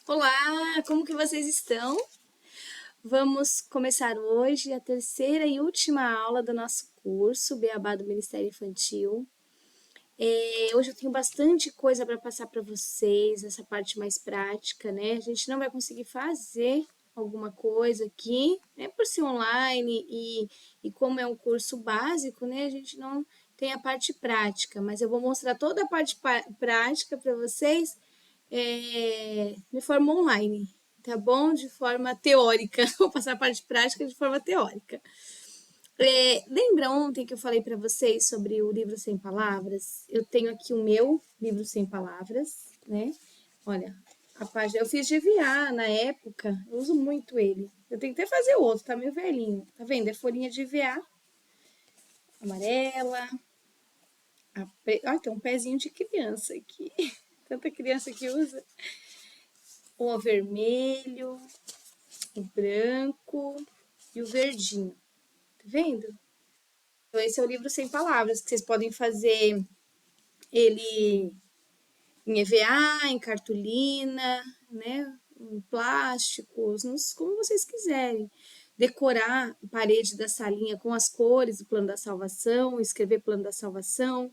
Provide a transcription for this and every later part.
Olá, como que vocês estão? Vamos começar hoje a terceira e última aula do nosso curso Beabá do Ministério Infantil. Hoje eu tenho bastante coisa para passar para vocês, essa parte mais prática, né? A gente não vai conseguir fazer alguma coisa aqui, né? Por ser online e como é um curso básico, né? A gente não tem a parte prática, mas eu vou mostrar toda a parte prática para vocês de forma online, tá bom? De forma teórica. Vou passar a parte prática de forma teórica. Lembra ontem que eu falei para vocês sobre o livro Sem Palavras? Eu tenho aqui o meu livro Sem Palavras, né? Olha, a página eu fiz de EVA na época, eu uso muito ele. Eu tenho que até fazer outro, tá meio velhinho. Tá vendo? É folhinha de EVA, amarela. Olha, tem um pezinho de criança aqui. Tanta criança que usa. O vermelho, o branco e o verdinho. Tá vendo? Então, esse é o livro Sem Palavras, que vocês podem fazer ele em EVA, em cartolina, né? Em plásticos, como vocês quiserem. Decorar a parede da salinha com as cores do plano da salvação, escrever plano da salvação.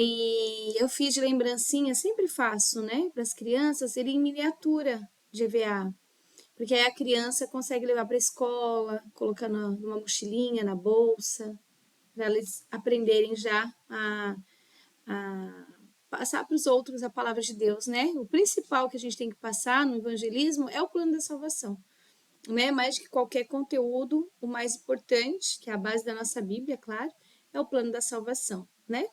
E eu fiz de lembrancinha, sempre faço, né? Para as crianças, ele em miniatura de EVA. Porque aí a criança consegue levar para a escola, colocar numa mochilinha, na bolsa, para eles aprenderem já a passar para os outros a palavra de Deus, né? O principal que a gente tem que passar no evangelismo é o plano da salvação, né? Mais que qualquer conteúdo, o mais importante, que é a base da nossa Bíblia, claro, é o plano da salvação, né?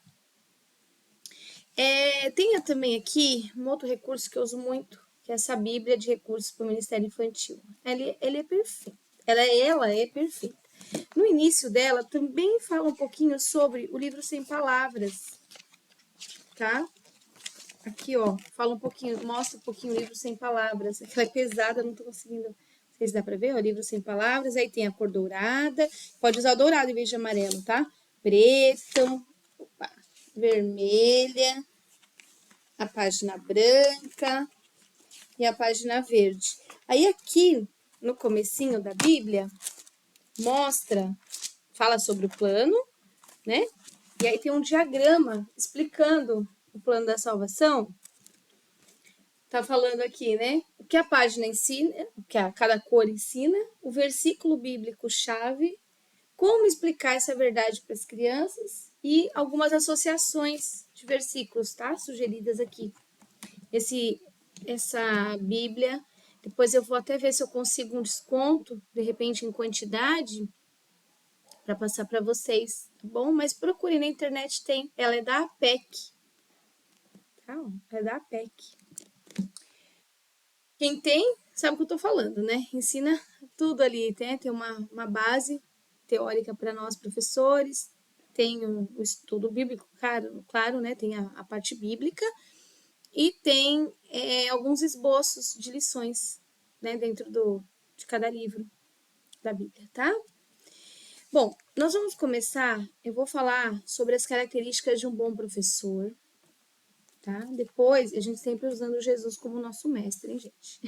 Tenha também aqui um outro recurso que eu uso muito, que é essa Bíblia de recursos para o Ministério Infantil. Ele é perfeito. Ela é perfeita. No início dela, também fala um pouquinho sobre o livro Sem Palavras, tá? Aqui, ó, fala um pouquinho, mostra um pouquinho o livro Sem Palavras. Ela é pesada, não tô conseguindo. Não sei se dá para ver, ó, livro Sem Palavras. Aí tem a cor dourada. Pode usar o dourado em vez de amarelo, tá? Preto, opa, vermelha, a página branca e a página verde. Aí aqui, no comecinho da Bíblia, fala sobre o plano, né? E aí tem um diagrama explicando o plano da salvação. Tá falando aqui, né? O que a página ensina, o que cada cor ensina, o versículo bíblico chave, como explicar essa verdade para as crianças e algumas associações de versículos, tá? Sugeridas aqui. Essa Bíblia, depois eu vou até ver se eu consigo um desconto, de repente em quantidade, para passar para vocês, tá bom? Mas procure na internet, tem. Ela é da APEC, tá? É da APEC. Quem tem, sabe o que eu tô falando, né? Ensina tudo ali, tem uma base teórica para nós professores, tem o estudo bíblico, claro, né? Tem a parte bíblica e tem alguns esboços de lições, né? Dentro de cada livro da Bíblia, tá? Bom, nós vamos começar, eu vou falar sobre as características de um bom professor, tá? Depois, a gente sempre usando Jesus como nosso mestre, hein, gente?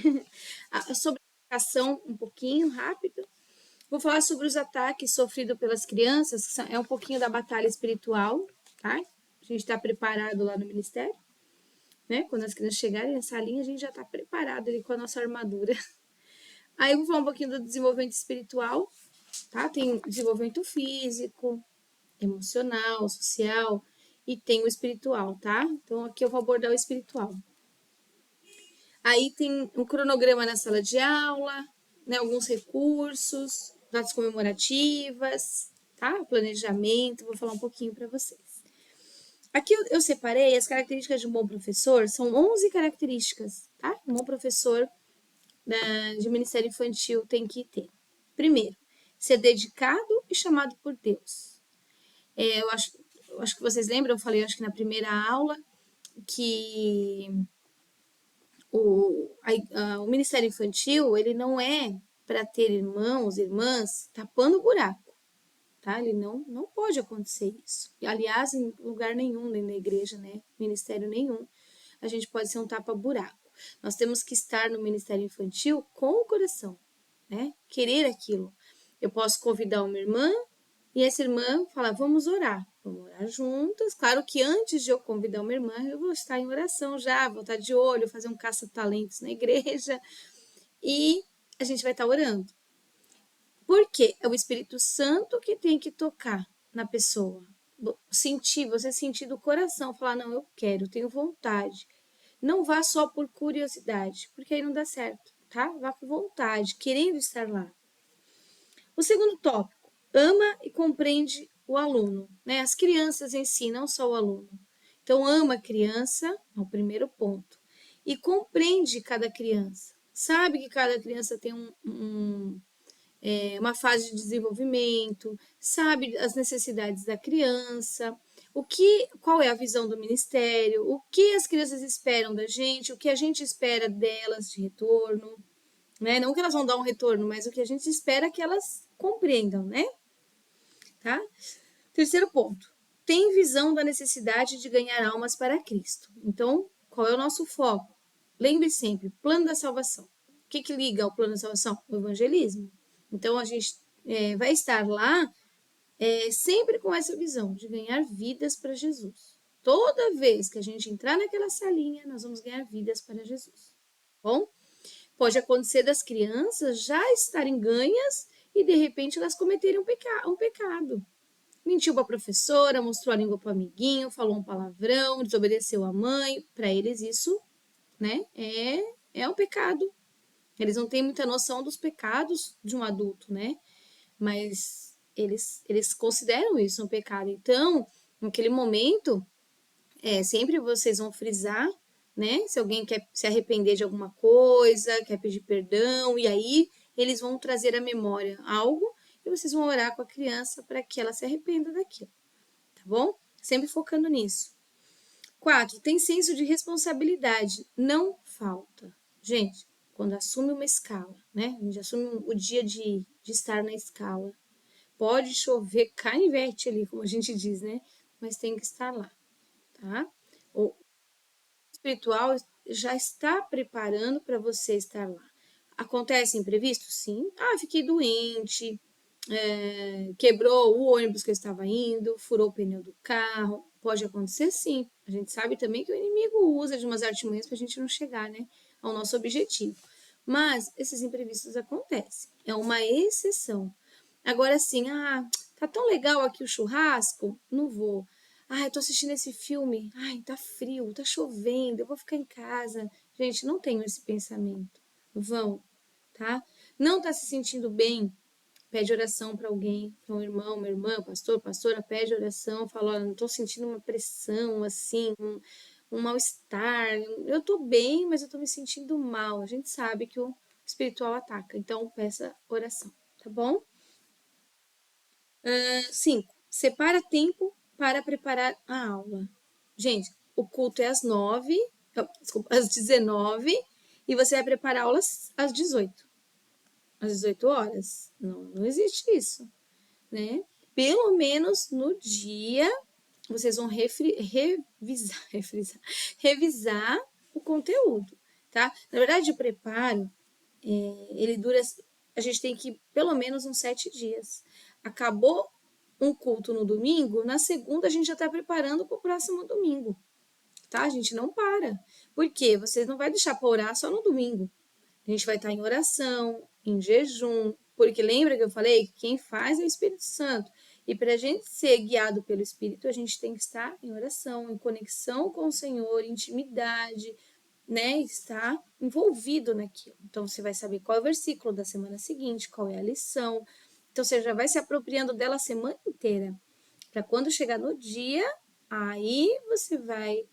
Sobre a educação, um pouquinho rápido. Vou falar sobre os ataques sofridos pelas crianças, que é um pouquinho da batalha espiritual, tá? A gente está preparado lá no ministério, né? Quando as crianças chegarem na salinha, a gente já está preparado ali com a nossa armadura. Aí eu vou falar um pouquinho do desenvolvimento espiritual, tá? Tem desenvolvimento físico, emocional, social e tem o espiritual, tá? Então aqui eu vou abordar o espiritual. Aí tem um cronograma na sala de aula, né, alguns recursos, datas comemorativas, tá? Planejamento, vou falar um pouquinho para vocês. Aqui eu separei as características de um bom professor, são 11 características, tá? Um bom professor de Ministério Infantil tem que ter. Primeiro, ser dedicado e chamado por Deus. Eu acho que vocês lembram, eu falei, acho que na primeira aula, que o Ministério Infantil, ele não é para ter irmãos, irmãs, tapando o buraco, tá? Ele não pode acontecer isso. Aliás, em lugar nenhum, nem na igreja, né? Ministério nenhum, a gente pode ser um tapa-buraco. Nós temos que estar no ministério infantil com o coração, né? Querer aquilo. Eu posso convidar uma irmã e essa irmã falar, vamos orar juntas. Claro que antes de eu convidar uma irmã, eu vou estar em oração já, vou estar de olho, fazer um caça-talentos na igreja e a gente vai estar orando. Por quê? É o Espírito Santo que tem que tocar na pessoa. Você sentir do coração, falar, não, eu quero, eu tenho vontade. Não vá só por curiosidade, porque aí não dá certo, tá? Vá com vontade, querendo estar lá. O segundo tópico, ama e compreende o aluno, né? As crianças em si, não só o aluno. Então, ama a criança, é o primeiro ponto. E compreende cada criança. Sabe que cada criança tem uma fase de desenvolvimento, sabe as necessidades da criança, qual é a visão do ministério, o que as crianças esperam da gente, o que a gente espera delas de retorno, né? Não que elas vão dar um retorno, mas o que a gente espera que elas compreendam, né? Tá? Terceiro ponto. Tem visão da necessidade de ganhar almas para Cristo. Então, qual é o nosso foco? Lembre sempre, plano da salvação. O que liga ao plano da salvação? O evangelismo. Então, a gente vai estar lá sempre com essa visão de ganhar vidas para Jesus. Toda vez que a gente entrar naquela salinha, nós vamos ganhar vidas para Jesus. Bom, pode acontecer das crianças já estarem ganhas e de repente elas cometerem um pecado. Mentiu para a professora, mostrou a língua para o amiguinho, falou um palavrão, desobedeceu a mãe. Para eles isso, né, é um pecado. Eles não têm muita noção dos pecados de um adulto, né? Mas eles consideram isso um pecado. Então, naquele momento, sempre vocês vão frisar, né? Se alguém quer se arrepender de alguma coisa, quer pedir perdão, e aí eles vão trazer à memória algo e vocês vão orar com a criança para que ela se arrependa daquilo, tá bom? Sempre focando nisso. 4. Tem senso de responsabilidade. Não falta. Gente, quando assume uma escala, né? A gente assume o dia de estar na escala. Pode chover canivete ali, como a gente diz, né? Mas tem que estar lá, tá? O espiritual já está preparando para você estar lá. Acontece imprevisto? Sim. Ah, fiquei doente, quebrou o ônibus que eu estava indo, furou o pneu do carro. Pode acontecer sim. A gente sabe também que o inimigo usa de umas artimanhas para a gente não chegar, né, ao nosso objetivo. Mas esses imprevistos acontecem. É uma exceção. Agora sim, tá tão legal aqui o churrasco, não vou. Eu tô assistindo esse filme, tá frio, tá chovendo, eu vou ficar em casa. Gente, não tenho esse pensamento. Vão, tá? Não tá se sentindo bem, pede oração para alguém, para um irmão, uma irmã, pastor, pastora, pede oração, fala, olha, não tô sentindo uma pressão, assim, um mal-estar, eu tô bem, mas eu tô me sentindo mal. A gente sabe que o espiritual ataca, então peça oração, tá bom? 5. Separa tempo para preparar a aula. Gente, o culto é às 9, desculpa, às 19 e você vai preparar aulas às 18. Às 18 horas. Não existe isso, né? Pelo menos no dia vocês vão revisar o conteúdo, tá? Na verdade, o preparo, ele dura, a gente tem que pelo menos uns 7 dias. Acabou um culto no domingo, na segunda a gente já está preparando para o próximo domingo, tá? A gente não para. Por quê? Vocês não vai deixar para orar só no domingo. A gente vai estar em oração, em jejum, porque lembra que eu falei que quem faz é o Espírito Santo. E para a gente ser guiado pelo Espírito, a gente tem que estar em oração, em conexão com o Senhor, em intimidade, né? Estar envolvido naquilo. Então você vai saber qual é o versículo da semana seguinte, qual é a lição. Então você já vai se apropriando dela a semana inteira. Para quando chegar no dia, aí você vai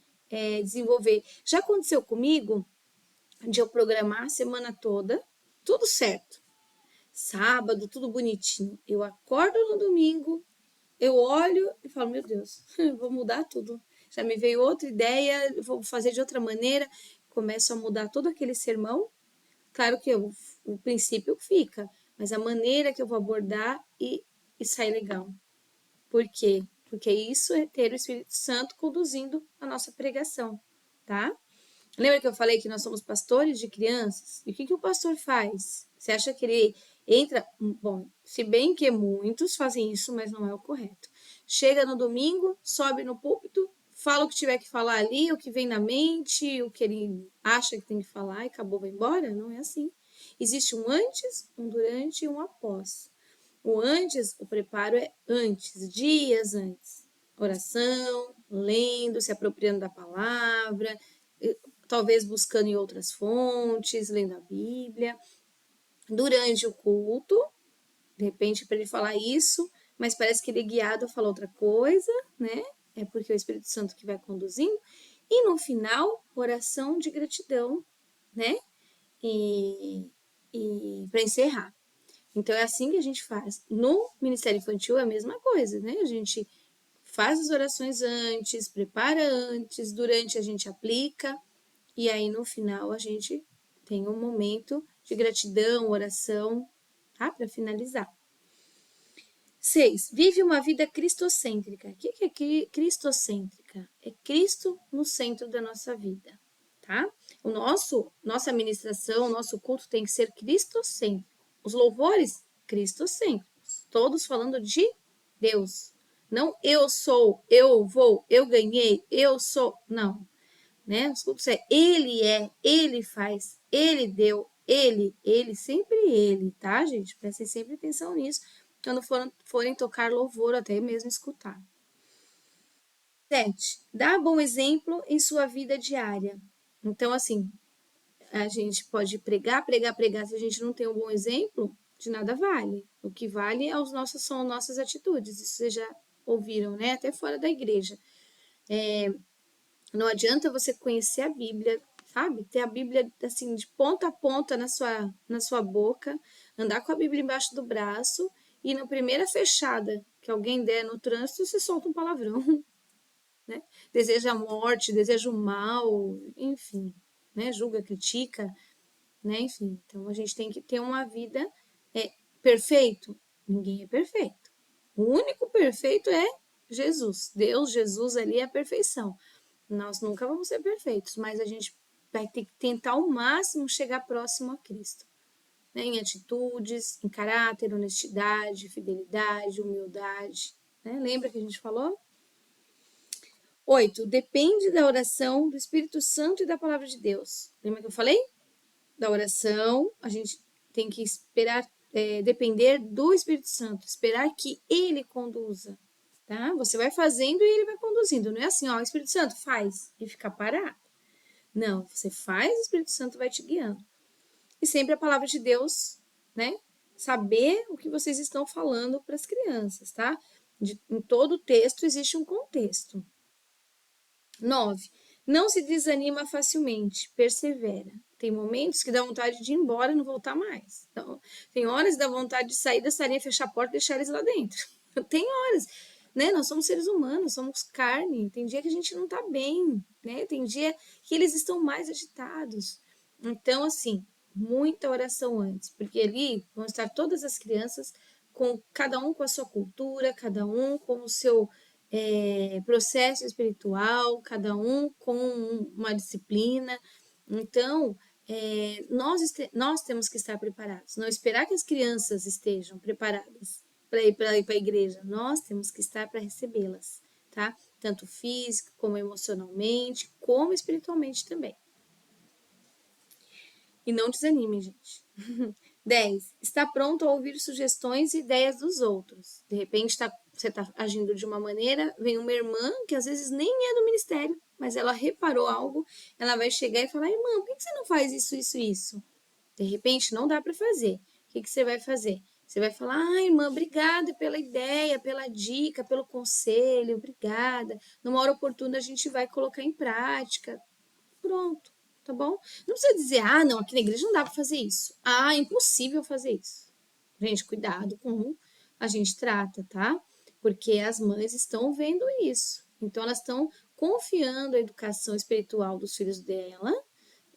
desenvolver. Já aconteceu comigo de eu programar a semana toda, tudo certo. Sábado, tudo bonitinho. Eu acordo no domingo, eu olho e falo, meu Deus, vou mudar tudo. Já me veio outra ideia, vou fazer de outra maneira. Começo a mudar todo aquele sermão. Claro que o princípio fica, mas a maneira que eu vou abordar e sai legal. Por quê? Porque isso é ter o Espírito Santo conduzindo a nossa pregação, tá? Lembra que eu falei que nós somos pastores de crianças? E o que o pastor faz? Você acha que ele entra. Bom, se bem que muitos fazem isso, mas não é o correto. Chega no domingo, sobe no púlpito, fala o que tiver que falar ali, o que vem na mente, o que ele acha que tem que falar e acabou, vai embora? Não é assim. Existe um antes, um durante e um após. O antes, o preparo é antes, dias antes. Oração, lendo, se apropriando da palavra, talvez buscando em outras fontes, lendo a Bíblia. Durante o culto, de repente, para ele falar isso, mas parece que ele é guiado a falar outra coisa, né? É porque é o Espírito Santo que vai conduzindo. E no final, oração de gratidão, né? E para encerrar. Então é assim que a gente faz. No Ministério Infantil é a mesma coisa, né? A gente faz as orações antes, prepara antes, durante a gente aplica, e aí no final a gente tem um momento de gratidão, oração, tá? Para finalizar. 6. Vive uma vida cristocêntrica. O que é cristocêntrica? É Cristo no centro da nossa vida, tá? Nossa ministração, nosso culto tem que ser cristocêntrico. Os louvores, cristocêntricos. Todos falando de Deus. Não eu sou, eu vou, eu ganhei, eu sou. Não, né? Os cultos ele faz, ele deu, ele, sempre ele, tá, gente? Prestem sempre atenção nisso quando forem tocar louvor, até mesmo escutar. 7. Dá bom exemplo em sua vida diária. Então, assim, a gente pode pregar, pregar, pregar. Se a gente não tem um bom exemplo, de nada vale. O que vale são as nossas atitudes. Isso vocês já ouviram, né? Até fora da igreja. Não adianta você conhecer a Bíblia, sabe? Ter a Bíblia assim de ponta a ponta na sua boca, andar com a Bíblia embaixo do braço e na primeira fechada que alguém der no trânsito, você solta um palavrão, né? Deseja a morte, deseja o mal, enfim, né? Julga, critica, né? Enfim, então a gente tem que ter uma vida perfeito. Ninguém é perfeito. O único perfeito é Jesus. Deus, Jesus ali é a perfeição. Nós nunca vamos ser perfeitos, mas a gente vai ter que tentar ao máximo chegar próximo a Cristo. Né? Em atitudes, em caráter, honestidade, fidelidade, humildade. Né? Lembra que a gente falou? 8. Depende da oração, do Espírito Santo e da palavra de Deus. Lembra que eu falei? Da oração, a gente tem que esperar, depender do Espírito Santo, esperar que ele conduza. Tá? Você vai fazendo e ele vai conduzindo. Não é assim, ó, o Espírito Santo faz e fica parado. Não, você faz, o Espírito Santo vai te guiando. E sempre a palavra de Deus, né? Saber o que vocês estão falando para as crianças, tá? Em todo texto existe um contexto. 9. Não se desanima facilmente, persevera. Tem momentos que dá vontade de ir embora e não voltar mais. Então, tem horas que dá vontade de sair da salinha, fechar a porta e deixar eles lá dentro. Tem horas, né? Nós somos seres humanos, somos carne. Tem dia que a gente não tá bem, né? Tem dia que eles estão mais agitados. Então, assim, muita oração antes, porque ali vão estar todas as crianças, com cada um com a sua cultura, cada um com o seu processo espiritual, cada um com uma disciplina. Então, nós temos que estar preparados, não esperar que as crianças estejam preparadas para ir para a igreja, nós temos que estar para recebê-las, tá? Tanto física, como emocionalmente, como espiritualmente também. E não desanime, gente. 10. Está pronto a ouvir sugestões e ideias dos outros. De repente, você está agindo de uma maneira, vem uma irmã que às vezes nem é do ministério, mas ela reparou algo, ela vai chegar e falar: irmã, por que você não faz isso, isso, isso? De repente, não dá para fazer. O que você vai fazer? Você vai falar: irmã, obrigada pela ideia, pela dica, pelo conselho, obrigada. Numa hora oportuna, a gente vai colocar em prática. Pronto, tá bom? Não precisa dizer, não, aqui na igreja não dá para fazer isso. É impossível fazer isso. Gente, cuidado com a gente trata, tá? Porque as mães estão vendo isso. Então, elas estão confiando a educação espiritual dos filhos dela,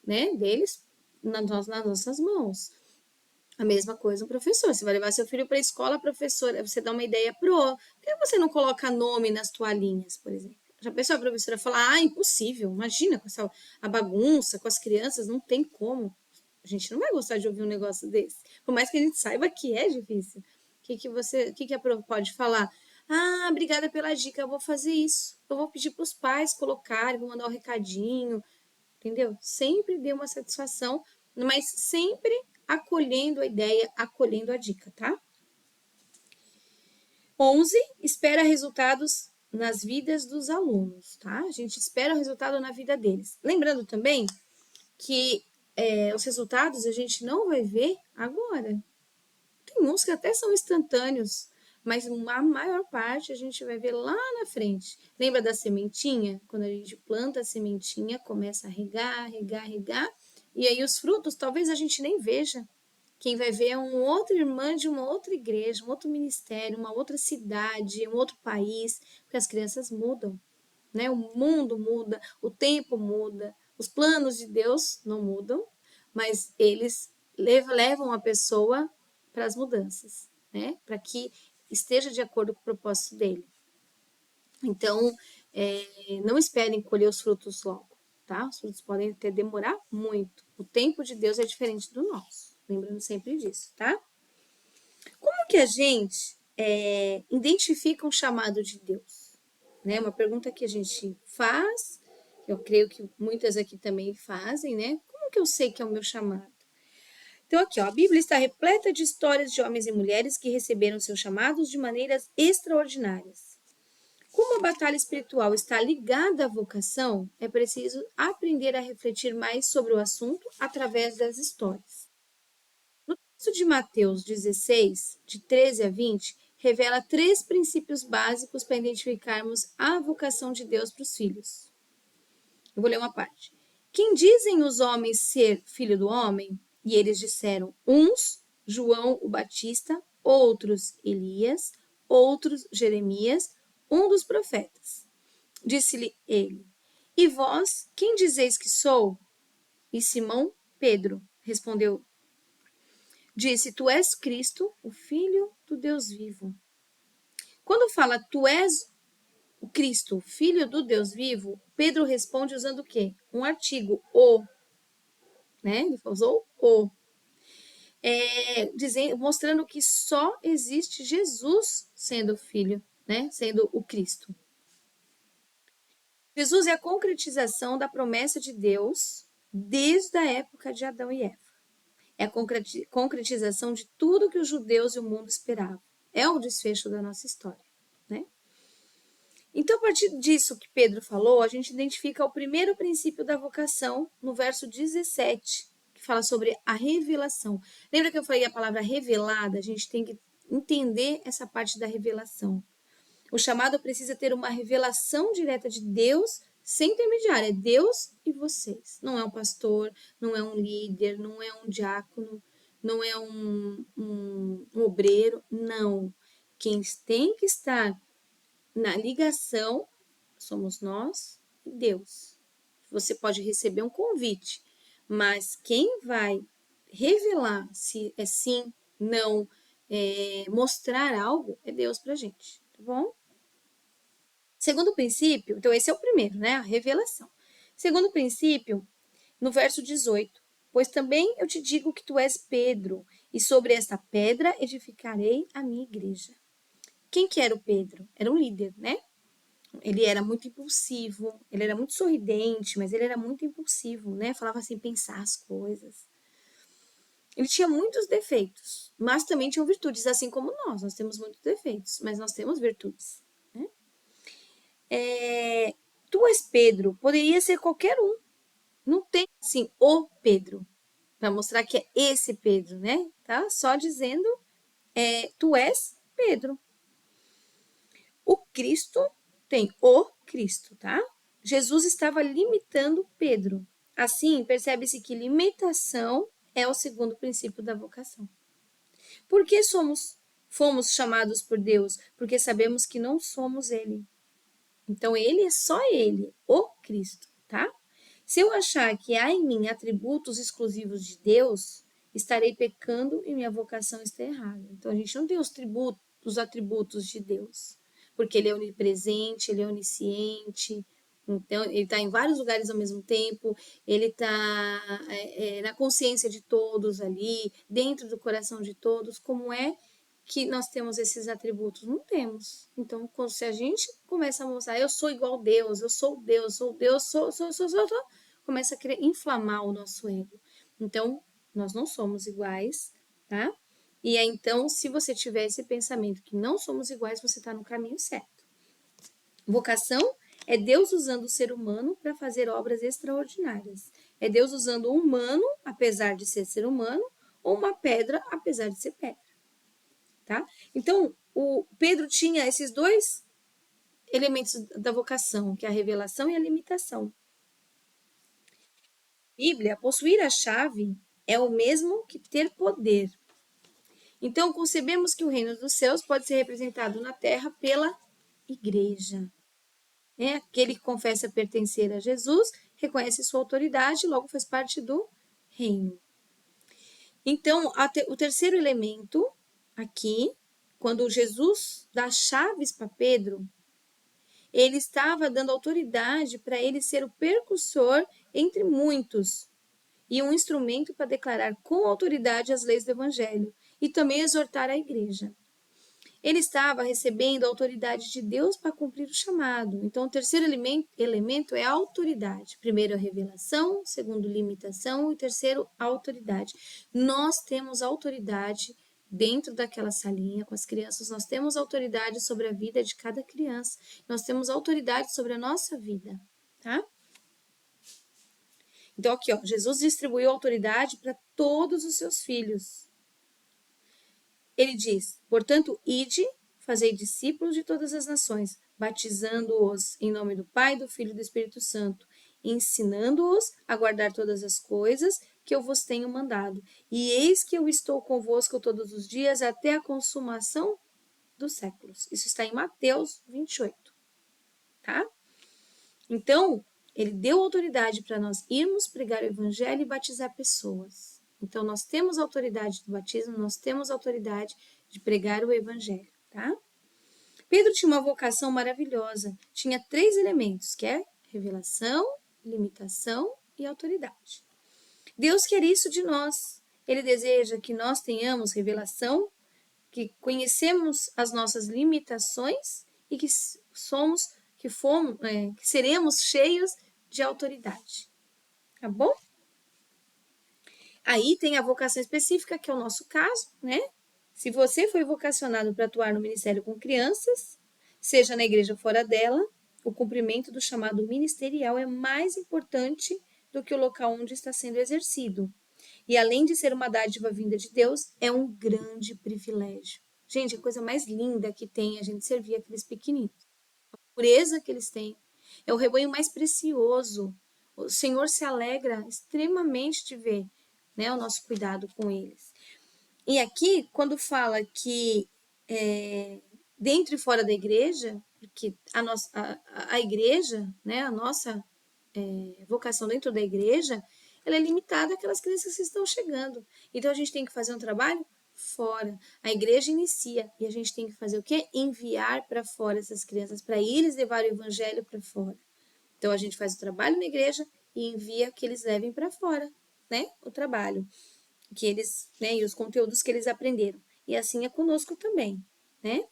né, deles, nas nossas mãos. A mesma coisa o professor. Você vai levar seu filho para a escola, professora, você dá uma ideia pro. Por que você não coloca nome nas toalhinhas, por exemplo? Já pensou a professora falar, impossível, imagina com a bagunça, com as crianças, não tem como. A gente não vai gostar de ouvir um negócio desse. Por mais que a gente saiba que é difícil. O que a prof pode falar? Obrigada pela dica, eu vou fazer isso. Eu vou pedir para os pais colocarem, vou mandar um recadinho, entendeu? Sempre dê uma satisfação, mas sempre acolhendo a ideia, acolhendo a dica, tá? 11, espera resultados nas vidas dos alunos, tá? A gente espera o resultado na vida deles. Lembrando também que os resultados a gente não vai ver agora. Tem uns que até são instantâneos, mas a maior parte a gente vai ver lá na frente. Lembra da sementinha? Quando a gente planta a sementinha, começa a regar, regar, regar, e aí os frutos talvez a gente nem veja. Quem vai ver é um outro irmã de uma outra igreja, um outro ministério, uma outra cidade, um outro país, porque as crianças mudam, né? O mundo muda, o tempo muda, os planos de Deus não mudam, mas eles levam a pessoa para as mudanças, né? Para que esteja de acordo com o propósito dele. Então, não esperem colher os frutos logo, tá? Os frutos podem até demorar muito. O tempo de Deus é diferente do nosso. Lembrando sempre disso, tá? Como que a gente identifica um chamado de Deus? Né? Uma pergunta que a gente faz, eu creio que muitas aqui também fazem, né? Como que eu sei que é o meu chamado? Então, aqui, ó, a Bíblia está repleta de histórias de homens e mulheres que receberam seus chamados de maneiras extraordinárias. Como a batalha espiritual está ligada à vocação, é preciso aprender a refletir mais sobre o assunto através das histórias. No texto de Mateus 16, de 13 a 20, revela 3 princípios básicos para identificarmos a vocação de Deus para os filhos. Eu vou ler uma parte. Quem dizem os homens ser filho do homem? E eles disseram, uns, João o Batista, outros, Elias, outros, Jeremias, um dos profetas. Disse-lhe ele, e vós, quem dizeis que sou? E Simão Pedro respondeu, disse, tu és Cristo, o Filho do Deus vivo. Quando fala, tu és o Cristo, Filho do Deus vivo, Pedro responde usando o quê? Um artigo, o, né? Ele usou o. Mostrando que só existe Jesus sendo filho, né? Sendo o Cristo. Jesus é a concretização da promessa de Deus desde a época de Adão e Eva. É a concretização de tudo que os judeus e o mundo esperavam. É o desfecho da nossa história, né? Então, a partir disso que Pedro falou, a gente identifica o primeiro princípio da vocação no verso 17, que fala sobre a revelação. Lembra que eu falei a palavra revelada? A gente tem que entender essa parte da revelação. O chamado precisa ter uma revelação direta de Deus, sem intermediário. É Deus e vocês. Não é um pastor, não é um líder, não é um diácono, não é um obreiro. Não. Quem tem que estar na ligação somos nós e Deus. Você pode receber um convite, mas quem vai revelar se é sim, não, mostrar algo é Deus pra gente, tá bom? Segundo princípio, então esse é o primeiro, né? A revelação. Segundo princípio, no verso 18, pois também eu te digo que tu és Pedro, e sobre esta pedra edificarei a minha igreja. Quem que era o Pedro? Era um líder, né? Ele era muito impulsivo, ele era muito sorridente, mas ele era muito impulsivo, né? Falava sem pensar as coisas. Ele tinha muitos defeitos, mas também tinha virtudes, assim como nós. Nós temos muitos defeitos, mas nós temos virtudes. Né? Tu és Pedro, poderia ser qualquer um. Não tem assim, o Pedro, para mostrar que é esse Pedro, né? Tá? Só dizendo, tu és Pedro. O Cristo tem o Cristo, tá? Jesus estava limitando Pedro. Assim, percebe-se que limitação é o segundo princípio da vocação. Por que fomos chamados por Deus? Porque sabemos que não somos Ele. Então, Ele é só Ele, o Cristo, tá? Se eu achar que há em mim atributos exclusivos de Deus, estarei pecando e minha vocação está errada. Então, a gente não tem os atributos de Deus. porque ele é onipresente, ele é onisciente, então ele está em vários lugares ao mesmo tempo, ele está na consciência de todos ali, dentro do coração de todos. Como é que nós temos esses atributos? Não temos. Então, se a gente começa a mostrar, eu sou igual a Deus, eu sou Deus, sou Deus, sou, começa a querer inflamar o nosso ego. Então, nós não somos iguais, tá? E aí, então, se você tiver esse pensamento que não somos iguais, você está no caminho certo. Vocação é Deus usando o ser humano para fazer obras extraordinárias. É Deus usando um humano, apesar de ser humano, ou uma pedra, apesar de ser pedra. Tá? Então, o Pedro tinha esses dois elementos da vocação, que é a revelação e a limitação. Bíblia, possuir a chave é o mesmo que ter poder. Então, concebemos que o reino dos céus pode ser representado na terra pela igreja. Aquele que confessa pertencer a Jesus, reconhece sua autoridade, logo faz parte do reino. Então, o terceiro elemento aqui, quando Jesus dá chaves para Pedro, ele estava dando autoridade para ele ser o percussor entre muitos e um instrumento para declarar com autoridade as leis do evangelho e também exortar a igreja. Ele estava recebendo a autoridade de Deus para cumprir o chamado. Então, o terceiro elemento é a autoridade. Primeiro, a revelação. Segundo, limitação. E terceiro, a autoridade. Nós temos autoridade dentro daquela salinha com as crianças. Nós temos autoridade sobre a vida de cada criança. Nós temos autoridade sobre a nossa vida, tá? Então, aqui, ó, Jesus distribuiu autoridade para todos os seus filhos. Ele diz, portanto, ide, fazei discípulos de todas as nações, batizando-os em nome do Pai, do Filho e do Espírito Santo, ensinando-os a guardar todas as coisas que eu vos tenho mandado. E eis que eu estou convosco todos os dias até a consumação dos séculos. Isso está em Mateus 28, tá? Então, ele deu autoridade para nós irmos pregar o evangelho e batizar pessoas. Então, nós temos autoridade do batismo, nós temos autoridade de pregar o evangelho, tá? Pedro tinha uma vocação maravilhosa. Tinha 3 elementos, que é revelação, limitação e autoridade. Deus quer isso de nós. Ele deseja que nós tenhamos revelação, que conhecemos as nossas limitações e que que seremos cheios de autoridade. Tá bom? Aí tem a vocação específica, que é o nosso caso, né? Se você foi vocacionado para atuar no ministério com crianças, seja na igreja ou fora dela, o cumprimento do chamado ministerial é mais importante do que o local onde está sendo exercido. E além de ser uma dádiva vinda de Deus, é um grande privilégio. Gente, a coisa mais linda que tem é a gente servir aqueles pequeninos. A pureza que eles têm. É o rebanho mais precioso. O Senhor se alegra extremamente de ver, né, o nosso cuidado com eles. E aqui, quando fala que dentro e fora da igreja, porque a igreja, né, a nossa vocação dentro da igreja, ela é limitada àquelas crianças que estão chegando. Então, a gente tem que fazer um trabalho fora. A igreja inicia e a gente tem que fazer o quê? Enviar para fora essas crianças, para eles levarem o evangelho para fora. Então, a gente faz o trabalho na igreja e envia que eles levem para fora, né, o trabalho que eles, né, e os conteúdos que eles aprenderam. E assim é conosco também, né?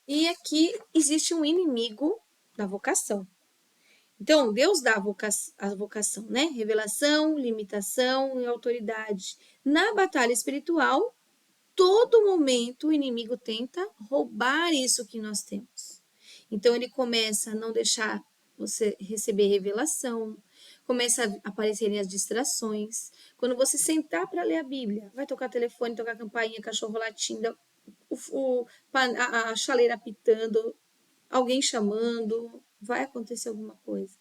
E aqui existe um inimigo da vocação. Então, Deus dá a vocação, né? Revelação, limitação e autoridade. Na batalha espiritual, todo momento o inimigo tenta roubar isso que nós temos. Então, ele começa a não deixar você receber revelação, começa a aparecerem as distrações. Quando você sentar para ler a Bíblia, vai tocar telefone, tocar campainha, cachorro latindo, a chaleira apitando, alguém chamando, vai acontecer alguma coisa.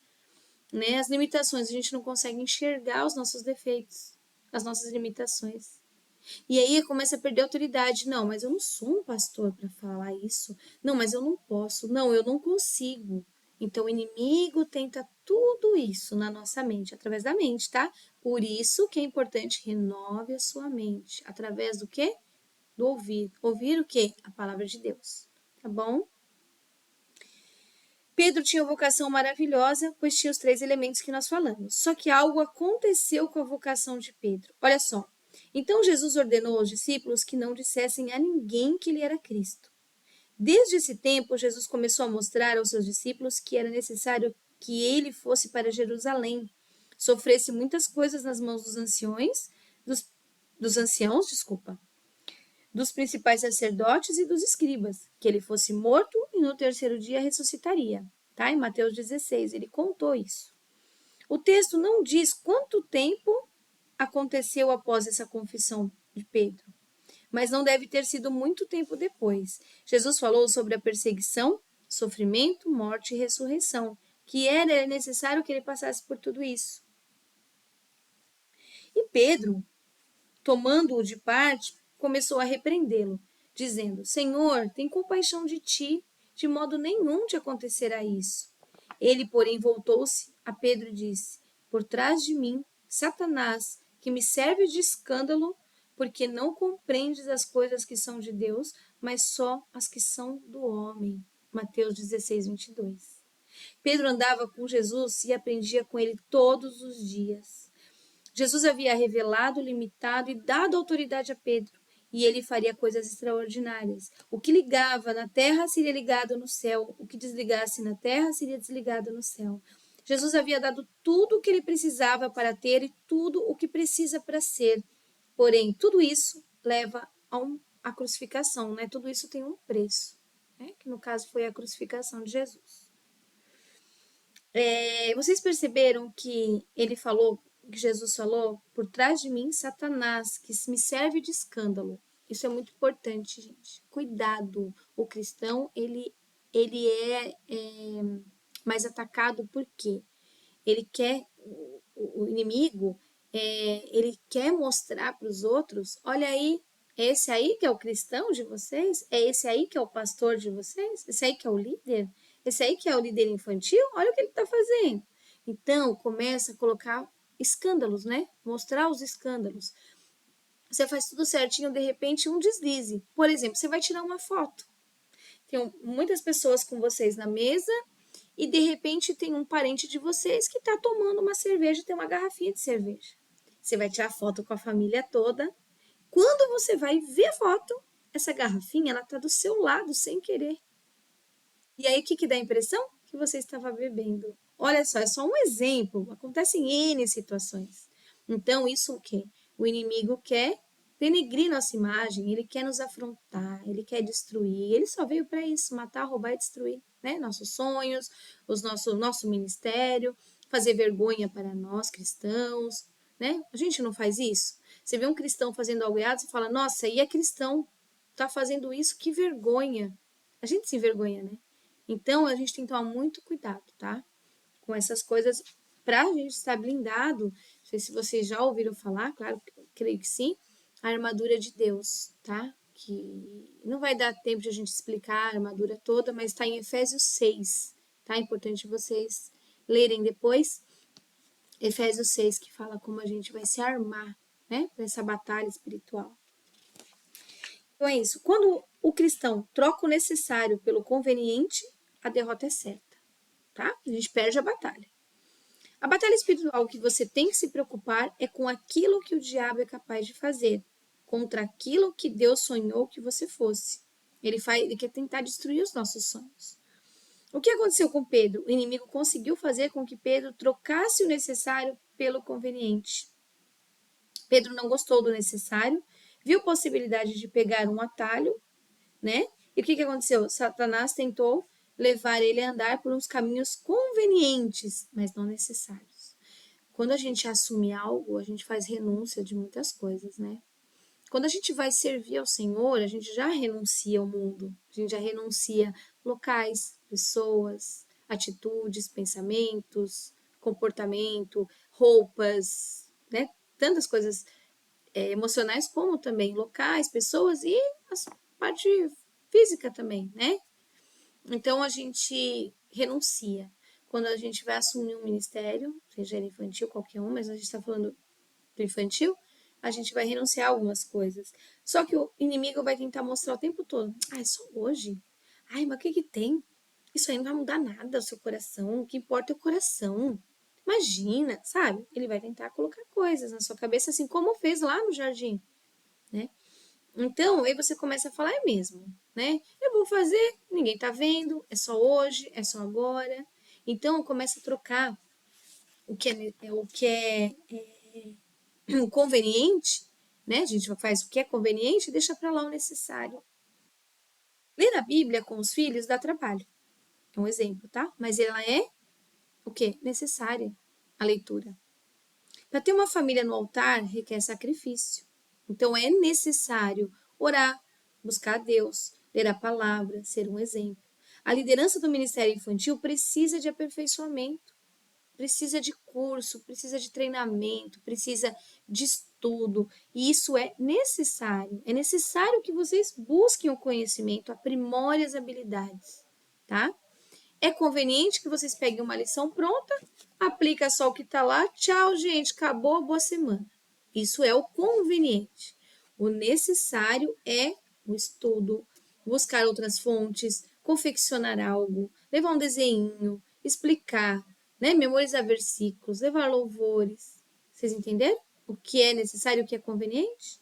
Né? As limitações, a gente não consegue enxergar os nossos defeitos, as nossas limitações. E aí começa a perder a autoridade. Não, mas eu não sou um pastor para falar isso. Não, mas eu não posso. Não, eu não consigo. Então o inimigo tenta tudo isso na nossa mente, através da mente, tá? Por isso que é importante renove a sua mente. Através do quê? do ouvir. Ouvir o quê? A palavra de Deus, tá bom? Pedro tinha uma vocação maravilhosa, pois tinha os 3 elementos que nós falamos. Só que algo aconteceu com a vocação de Pedro. Olha só. Então Jesus ordenou aos discípulos que não dissessem a ninguém que ele era Cristo. Desde esse tempo, Jesus começou a mostrar aos seus discípulos que era necessário que ele fosse para Jerusalém, sofresse muitas coisas nas mãos dos anciãos, dos principais sacerdotes e dos escribas, que ele fosse morto e no terceiro dia ressuscitaria. Tá? Em Mateus 16, ele contou isso. O texto não diz quanto tempo aconteceu após essa confissão de Pedro, mas não deve ter sido muito tempo depois. Jesus falou sobre a perseguição, sofrimento, morte e ressurreição, que era necessário que ele passasse por tudo isso. E Pedro, tomando-o de parte, começou a repreendê-lo, dizendo: Senhor, tem compaixão de ti, de modo nenhum te acontecerá isso. Ele, porém, voltou-se a Pedro e disse: Por trás de mim, Satanás, que me serve de escândalo, porque não compreendes as coisas que são de Deus, mas só as que são do homem. Mateus 16, 22. Pedro andava com Jesus e aprendia com ele todos os dias. Jesus havia revelado, limitado e dado autoridade a Pedro, e ele faria coisas extraordinárias. O que ligava na terra seria ligado no céu, o que desligasse na terra seria desligado no céu. Jesus havia dado tudo o que ele precisava para ter e tudo o que precisa para ser. Porém, tudo isso leva a crucificação, né? Tudo isso tem um preço, né? Que no caso foi a crucificação de Jesus. Vocês perceberam que que Jesus falou, por trás de mim, Satanás, que me serve de escândalo. Isso é muito importante, gente. Cuidado. O cristão, ele é mais atacado por quê? Ele quer, o inimigo, ele quer mostrar para os outros, olha aí, é esse aí que é o cristão de vocês? É esse aí que é o pastor de vocês? Esse aí que é o líder? Esse aí que é o líder infantil? Olha o que ele está fazendo. Então, começa a colocar escândalos, né? Mostrar os escândalos. Você faz tudo certinho, de repente um deslize. Por exemplo, você vai tirar uma foto. Tem muitas pessoas com vocês na mesa e de repente tem um parente de vocês que está tomando uma cerveja, tem uma garrafinha de cerveja. Você vai tirar foto com a família toda. Quando você vai ver a foto, essa garrafinha ela está do seu lado sem querer. E aí o que dá a impressão? Que você estava bebendo. Olha só, é só um exemplo. Acontecem N situações. Então, isso o quê? O inimigo quer denegrir nossa imagem, ele quer nos afrontar, ele quer destruir. Ele só veio para isso, matar, roubar e destruir, né? Nossos sonhos, nosso ministério, fazer vergonha para nós cristãos, né? A gente não faz isso. Você vê um cristão fazendo algo errado, você fala: "Nossa, e é cristão, tá fazendo isso, que vergonha". A gente se envergonha, né? Então, a gente tem que tomar muito cuidado, tá? Com essas coisas, para a gente estar blindado. Não sei se vocês já ouviram falar, claro, creio que sim, a armadura de Deus, tá? Que não vai dar tempo de a gente explicar a armadura toda, mas está em Efésios 6, tá? É importante vocês lerem depois. Efésios 6, que fala como a gente vai se armar, né? Para essa batalha espiritual. Então é isso. Quando o cristão troca o necessário pelo conveniente, a derrota é certa, tá? A gente perde a batalha. A batalha espiritual que você tem que se preocupar é com aquilo que o diabo é capaz de fazer, contra aquilo que Deus sonhou que você fosse. Ele quer tentar destruir os nossos sonhos. O que aconteceu com Pedro? O inimigo conseguiu fazer com que Pedro trocasse o necessário pelo conveniente. Pedro não gostou do necessário, viu possibilidade de pegar um atalho, né? E o que aconteceu? Satanás tentou levar ele a andar por uns caminhos convenientes, mas não necessários. Quando a gente assume algo, a gente faz renúncia de muitas coisas, né? Quando a gente vai servir ao Senhor, a gente já renuncia ao mundo, a gente já renuncia locais, pessoas, atitudes, pensamentos, comportamento, roupas, né? Tantas coisas emocionais como também locais, pessoas e a parte física também, né? Então a gente renuncia. Quando a gente vai assumir um ministério, seja ele infantil, qualquer um, mas a gente está falando do infantil, a gente vai renunciar a algumas coisas. Só que o inimigo vai tentar mostrar o tempo todo. Ah, é só hoje. Ai, mas o que que tem? Isso aí não vai mudar nada o seu coração. O que importa é o coração. Imagina, sabe? Ele vai tentar colocar coisas na sua cabeça, assim como fez lá no jardim, né? Então, aí você começa a falar, é mesmo, né? Eu vou fazer, ninguém tá vendo, é só hoje, é só agora. Então, começa a trocar o que é conveniente, né? A gente faz o que é conveniente e deixa para lá o necessário. Ler a Bíblia com os filhos dá trabalho. É um exemplo, tá? Mas ela é o quê? Necessária, a leitura. Para ter uma família no altar requer sacrifício. Então é necessário orar, buscar a Deus, ler a palavra, ser um exemplo. A liderança do ministério infantil precisa de aperfeiçoamento, precisa de curso, precisa de treinamento, precisa de estudo. E isso é necessário. É necessário que vocês busquem o conhecimento, aprimorem as habilidades, tá? É conveniente que vocês peguem uma lição pronta, aplica só o que está lá, tchau, gente, acabou, boa semana. Isso é o conveniente. O necessário é o estudo, buscar outras fontes, confeccionar algo, levar um desenho, explicar, né? Memorizar versículos, levar louvores. Vocês entenderam? O que é necessário e o que é conveniente?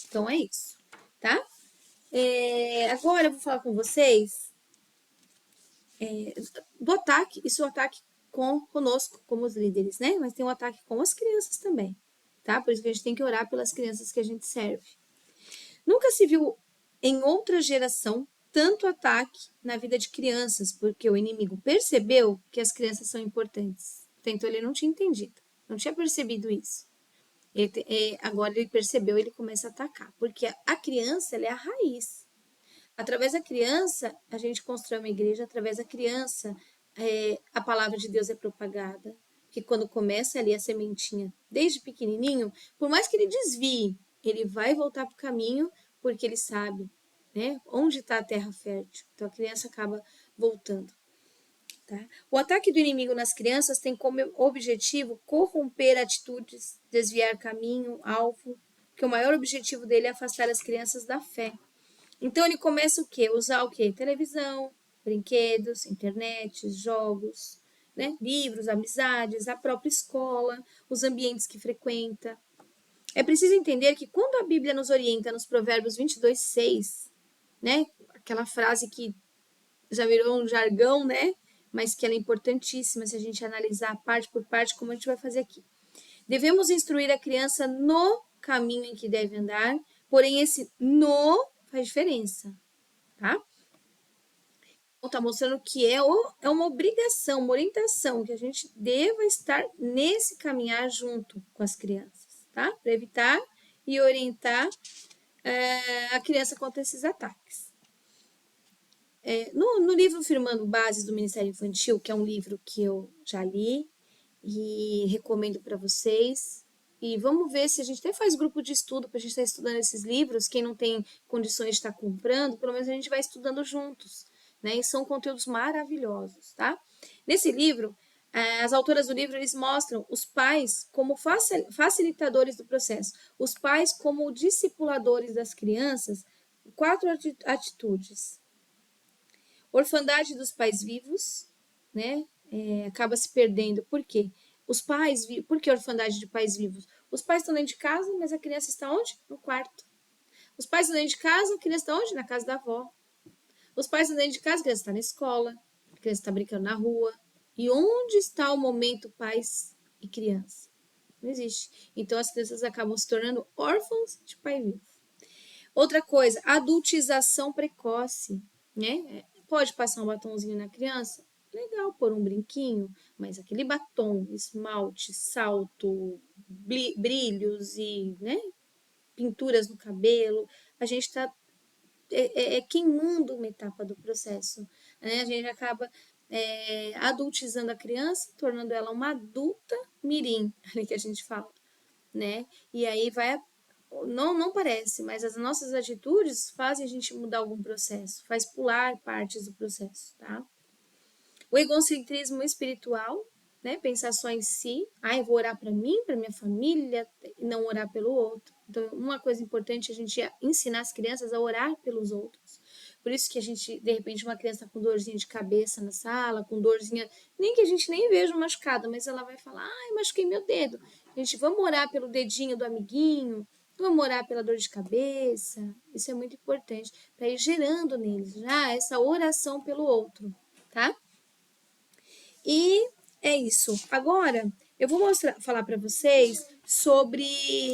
Então é isso, tá? Agora eu vou falar com vocês do ataque, isso é o ataque conosco, como os líderes, né? Mas tem um ataque com as crianças também, tá? Por isso que a gente tem que orar pelas crianças que a gente serve. Nunca se viu em outra geração tanto ataque na vida de crianças, porque o inimigo percebeu que as crianças são importantes. Então ele não tinha entendido, não tinha percebido isso. Agora ele percebeu, ele começa a atacar, porque a criança ela é a raiz. Através da criança, a gente constrói uma igreja, através da criança, a palavra de Deus é propagada. Que quando começa ali a sementinha, desde pequenininho, por mais que ele desvie, ele vai voltar para o caminho, porque ele sabe, né, onde está a terra fértil. Então a criança acaba voltando. Tá? O ataque do inimigo nas crianças tem como objetivo corromper atitudes, desviar caminho, alvo, que o maior objetivo dele é afastar as crianças da fé. Então ele começa o quê? Usar o quê? Televisão, brinquedos, internet, jogos, né? Livros, amizades, a própria escola, os ambientes que frequenta. É preciso entender que quando a Bíblia nos orienta nos Provérbios 22:6, né? Aquela frase que já virou um jargão, né? Mas que ela é importantíssima se a gente analisar parte por parte, como a gente vai fazer aqui. Devemos instruir a criança no caminho em que deve andar, porém esse no faz diferença, tá? Está mostrando que é uma obrigação, uma orientação, que a gente deva estar nesse caminhar junto com as crianças, tá? Para evitar e orientar a criança contra esses ataques. No livro Firmando Bases do Ministério Infantil, que é um livro que eu já li e recomendo para vocês, e vamos ver se a gente até faz grupo de estudo para a gente estar estudando esses livros. Quem não tem condições de estar comprando, pelo menos a gente vai estudando juntos, né? E são conteúdos maravilhosos, tá? Nesse livro, as autoras do livro eles mostram os pais como facilitadores do processo, os pais como discipuladores das crianças, 4 atitudes. Orfandade dos pais vivos, né? Acaba se perdendo. Por quê? Por que orfandade de pais vivos? Os pais estão dentro de casa, mas a criança está onde? No quarto. Os pais estão dentro de casa, a criança está onde? Na casa da avó. Os pais estão dentro de casa, a criança está na escola, a criança está brincando na rua. E onde está o momento pais e criança? Não existe. Então as crianças acabam se tornando órfãos de pai vivo. Outra coisa, adultização precoce, né? Pode passar um batonzinho na criança? Legal, pôr um brinquinho, mas aquele batom, esmalte, salto, brilhos e, né, pinturas no cabelo, a gente está queimando uma etapa do processo. Né? A gente acaba adultizando a criança, tornando ela uma adulta mirim, que a gente fala. Né? E aí não parece, mas as nossas atitudes fazem a gente mudar algum processo, faz pular partes do processo, tá? O egocentrismo espiritual, né, pensar só em si. Eu vou orar para mim, para minha família, e não orar pelo outro. Então, uma coisa importante é a gente ensinar as crianças a orar pelos outros. Por isso que a gente, de repente, uma criança com dorzinha de cabeça na sala, com dorzinha, nem que a gente nem veja machucada, mas ela vai falar, machuquei meu dedo. Gente, vamos orar pelo dedinho do amiguinho, vamos orar pela dor de cabeça. Isso é muito importante, para ir gerando neles já essa oração pelo outro, tá? E é isso. Agora, eu vou falar para vocês sobre